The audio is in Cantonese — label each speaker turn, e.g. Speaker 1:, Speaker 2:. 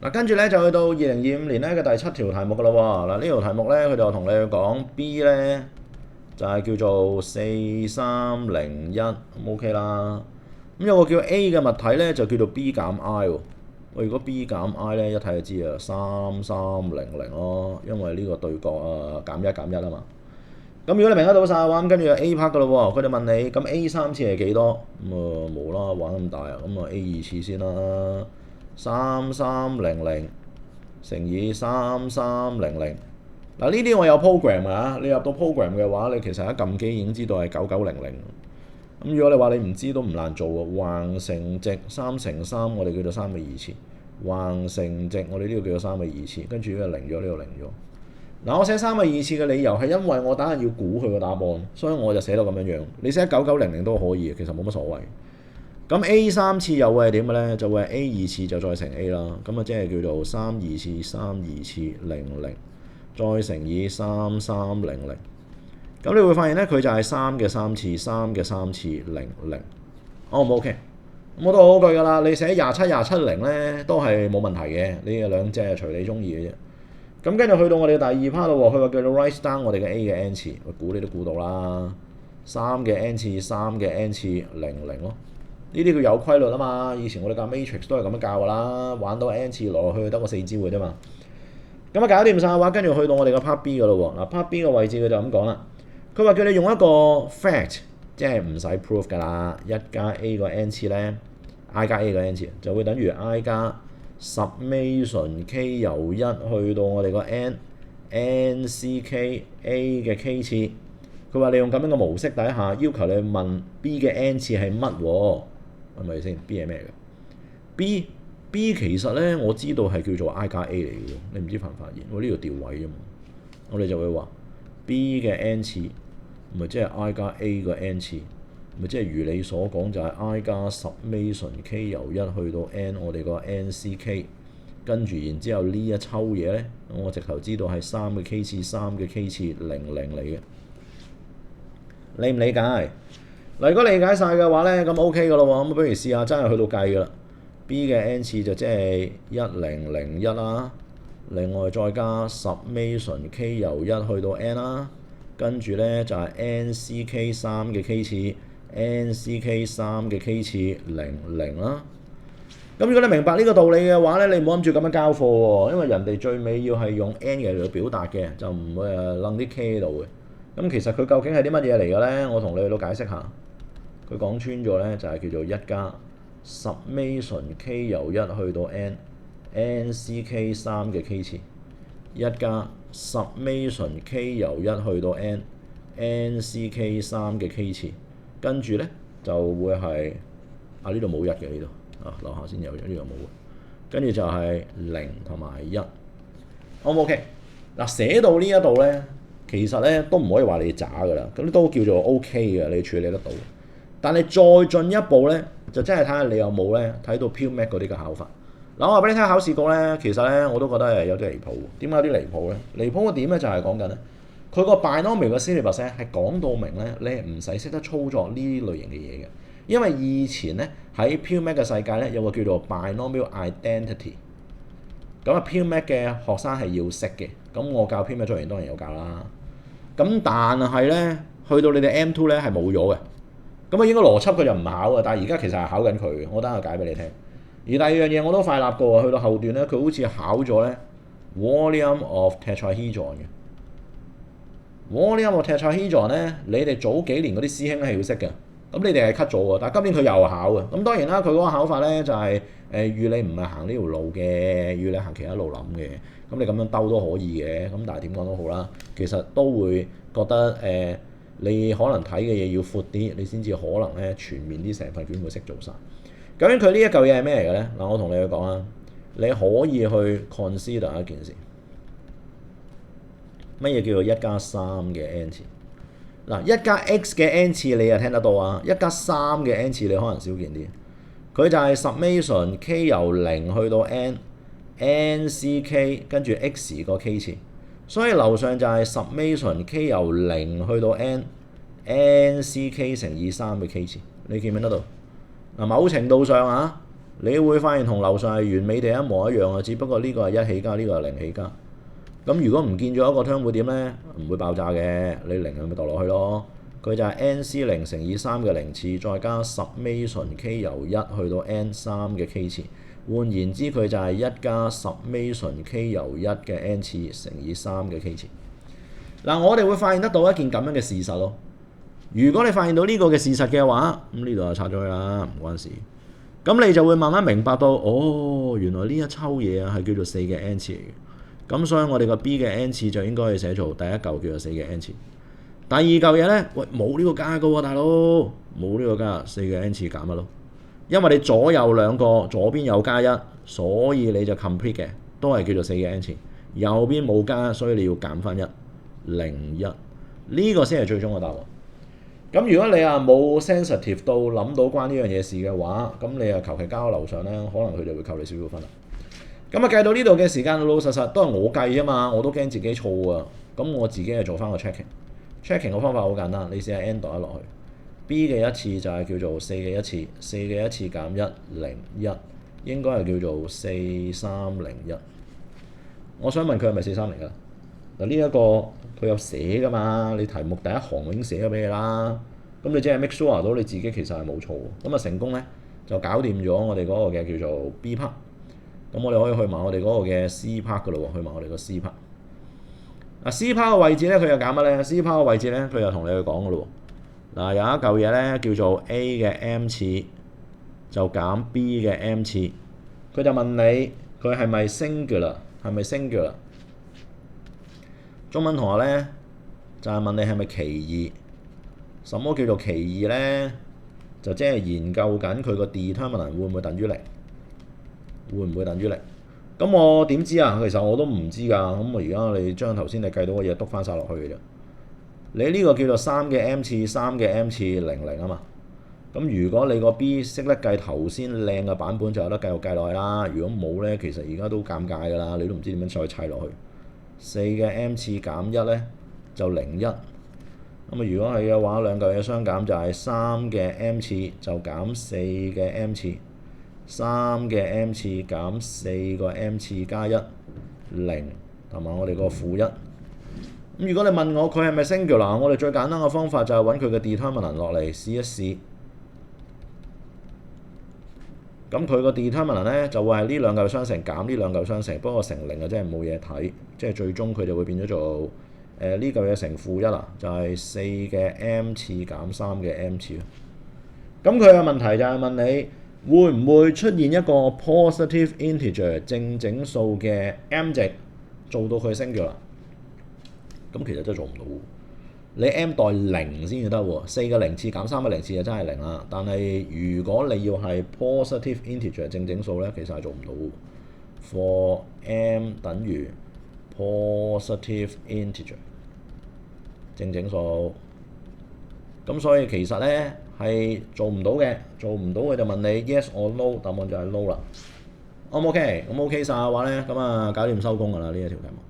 Speaker 1: 嗱，跟住咧就去到2025年咧嘅第7條題目噶啦喎。嗱，呢條題目咧佢就同你講 B 咧就係叫做4301，咁 OK 啦。咁有個叫 A 嘅物體咧就叫做 B 減 I 喎。喂，如果 B 減 I 咧一睇就知啊，3300咯，因為呢個對角啊減一減一啊嘛。咁如果你明得到晒嘅話，咁跟住就 A part 噶咯喎，佢就問你咁 A 3次係幾多？咁啊冇啦，玩咁大啊，咁啊 A 2次先啦，3300乘以3300。嗱，呢啲我有 program 啊，你入到 program 嘅話，你其實一撳機已經知道係9900。咁如果你話你唔知都唔難做喎，橫乘直3乘3，我哋叫做3嘅2次，橫乘直我哋呢個叫做3嘅2次，跟住呢個零咗，呢個零咗。嗱，我寫3嘅2次嘅理由係因為我等陣要估佢個答案，所以我就寫到咁樣樣。你寫9900都可以，其實冇乜所謂。咁 A 3次又會係點嘅咧？就會係 A 2次就再乘 A 啦。咁啊，即係叫做3 2次3 2次00，再乘以3300。咁你會發現咧，佢就係3嘅3次3嘅3次00。O 唔 OK？咁我都好句㗎啦。你寫27270咧都係冇問題嘅。呢兩隻係隨你中意嘅啫。咁跟住去到我哋第2 part 咯喎，佢話叫做 write down 我哋嘅 A 嘅 n 次，我估你都估到啦。3嘅 n 次3嘅 n 次00咯。呢啲叫有規律啊嘛。以前我哋教 matrix 都係咁樣教㗎啦，玩到 n 次落去得個4招嘅啫嘛。咁啊搞掂晒嘅話，跟住去到我哋嘅 part B 㗎咯喎。嗱 part B 嘅位置佢就咁講啦。佢話叫你用一個 fact， 即係唔使 proof 㗎啦。1加 A 個 n 次咧 ，I 加 A 個 n 次就會等於 I 加10 k 由1去到我哋個 n c k A 嘅 k 次。佢話你用咁樣嘅模式底下，要求你問 B 嘅 n 次係乜喎？係咪先 ？B 係咩嘅？B 其實咧我知道係叫做 I 加 A 嚟嘅喎，你唔知發唔發現？我呢度調位啫嘛，我哋就會話 B 嘅 n 次，咪即係 I 加 A 個 n 次，咪即係如你所講就係 I 加10 k 由1去到 n 我哋個 n c k， 跟住然之後呢一抽嘢咧，我直頭知道係3嘅 k 次3嘅 k 次00嚟嘅。理唔理解？嗱，如果理解晒嘅話咧，咁 OK 噶咯喎，咁不如試下真係去到計噶啦。B 嘅 n 次就即係1001啦，另外再加10 k 由1去到 n 啦，跟住咧就係 n c k 3嘅 k 次 n c k 3嘅 k 次00啦。咁如果你明白呢個道理嘅話咧，你唔好諗住咁樣交貨喎，因為人哋最尾要係用 n 嘅嚟表達嘅，就唔會楞啲 k 喺度嘅。咁其實佢究竟係啲乜嘢嚟嘅咧？我同你去到解釋下。佢講穿咗咧，就係叫做1加10 k 由1去到 n c k 3嘅 k 次，1加10 k 由1去到 n c k 3嘅 k 次，跟住咧就會係呢度冇1嘅呢度樓下先有1，呢度冇嘅，跟住就係0同埋1。O 唔 OK？嗱，寫到呢一度咧，其實咧都唔可以話你渣㗎啦，咁都叫做 OK 嘅，你處理得到。但係再進一步咧，就真係睇下你有冇咧睇到 Pure Math 嗰啲嘅考法。嗱，我話俾你聽，考試局咧，其實咧我都覺得係有啲離譜。點解有啲離譜咧？離譜嘅點咧就係講緊咧，佢個 binomial 嘅 syllabus 咧係講到明咧，你係唔使識得操作呢類型嘅嘢嘅。因為以前咧喺 Pure Math 嘅世界咧有個叫做 binomial identity。咁啊 Pure Math 嘅學生係要識嘅。咁我教 Pure Math 作業當然有教啦。咁但係咧，去到你哋 M2 咧係冇咗嘅。咁啊應該邏輯佢就唔考嘅，但係而家其實係考緊佢嘅，我等下解俾你聽。而第二樣嘢我都快立過，去到後段咧，佢好似考咗咧 volume of tetrahedron 嘅。volume of tetrahedron 咧，你哋早幾年嗰啲師兄咧係要識嘅，咁你哋係 cut 咗喎，但係今年佢又考嘅。咁當然啦，佢嗰個考法咧就係預你唔係行呢條路嘅，預你行其他路諗嘅。咁你咁樣兜都可以嘅，咁但係點講都好啦，其實都會覺得你可能睇嘅嘢要闊啲，你先至可能咧全面啲成份卷會識做晒。究竟佢呢一嚿嘢係咩嚟嘅咧？嗱，我同你去講啦，你可以去 consider 一件事，乜嘢叫做1加3嘅 n 次？嗱，1加 x 嘅 n 次你又聽得到啊，1加3嘅 n 次你可能少見啲。佢就係 summation k 由0去到 n c k 跟住 x 個 k 次。所以樓上就係 summation k 由0去到 n c k 乘以3嘅 k 次，你見唔見得到？嗱，某程度上啊，你會發現同樓上係完美地一模一樣啊，只不過呢個係1起加，呢個係0起加。咁如果唔見咗一個 term 會點呢？唔會爆炸嘅，你0咪墮落去咯。佢就係 NC0 乘以3嘅0次，再加10 k 由1去到 n3嘅 k 次。換言之，佢就係1加10 k 由1嘅 n 次乘以3嘅 k 次。嗱，我哋會發現得到一件咁樣嘅事實咯。如果你發現到呢個嘅事實嘅話，咁呢度就拆咗佢啦，唔關事。咁你就會慢慢明白到，哦，原來呢一抽嘢啊係叫做4嘅 n 次嚟嘅。咁所以我哋個 b 嘅 n 次就應該係寫做第一嚿叫做4嘅 n 次。第二嚿嘢咧，喂，冇呢個加嘅喎，大佬，冇呢個加，4嘅 n 次減乜咯？因為你左右兩個，左邊有加1，所以你就 complete 嘅，都係叫做4嘅 n 次。右邊冇加，所以你要減翻1，0、1，呢個先係最終嘅答案。咁如果你冇 sensitive 到諗到關呢樣嘢事嘅話，咁你求其交樓上咧，可能佢就會扣你少少分啦。咁計到呢度嘅時間，老老實實都係我計啫嘛，我都驚自己錯啊。咁我自己係做翻個 checking 嘅方法好簡單，你試下 n 代落去 b 嘅1次就係叫做4嘅1次，4嘅1次減1，0、1，應該係叫做4301。我想問佢係咪4301啊？嗱，呢一個佢有寫噶嘛？你題目第一行已經寫咗俾你啦。咁你即係 make sure 到你自己其實係冇錯。咁成功咧就搞掂咗我哋嗰個嘅叫做 B part。咁我哋可以去埋我哋嗰個嘅 C part 噶咯喎，去埋我哋個 C part。C part 嘅位置咧，佢又減乜咧 ？C part 嘅位置咧，佢又同你去講噶咯喎。有一嚿嘢咧叫做 A 嘅 m 次就減 B 嘅 m 次，佢就問你佢係咪 singular？ 係咪 singular？ 中文同學咧就係問你係咪其二？什麼叫做其二咧？就即係研究緊佢個 determinant 會唔會等於0？會唔會等於0？咁我點知啊？其實我都唔知㗎。咁我而家你將頭先你計到嘅嘢篤翻晒落去嘅啫。你呢個叫做3嘅 m 次，3嘅 m 次00啊嘛。咁如果你個 B 識得計頭先靚嘅版本，就有得繼續計落去啦。如果冇咧，其實而家都尷尬㗎啦，你都唔知點樣再砌落去。4嘅 m 次減1咧就01。咁如果係嘅話，兩嚿嘢相減就係3嘅 m 次就減4嘅 m 次，3嘅 m 次減4個 m 次加1，0，同埋我哋個負1。咁如果你問我佢係咪 singular， 我哋最簡單嘅方法就係揾佢嘅 determinant 落嚟試一試。咁佢個 determinant 咧就會係呢兩嚿相乘減呢兩嚿相乘，不過乘0啊真係冇嘢睇，即係最終佢就會變咗做呢嚿嘢乘負1啊，就係4嘅 m 次減3嘅 m 次。咁佢嘅問題就係問你會唔會出現一個 positive integer 正整數嘅 m 值做到佢 singular？ 咁其實真係做唔到。你 m 代0先至得喎，4嘅0次減3嘅0次就真係0啦。但係如果你要係 positive integer 正整數咧，其實係做唔到。For m 等於 positive integer 正整數，咁所以其實咧係做唔到嘅，做唔到嘅就問你 yes or no， 答案就係 no 啦。O 唔 OK？咁 OK 晒嘅話咧，咁搞掂收工㗎啦呢一條題目。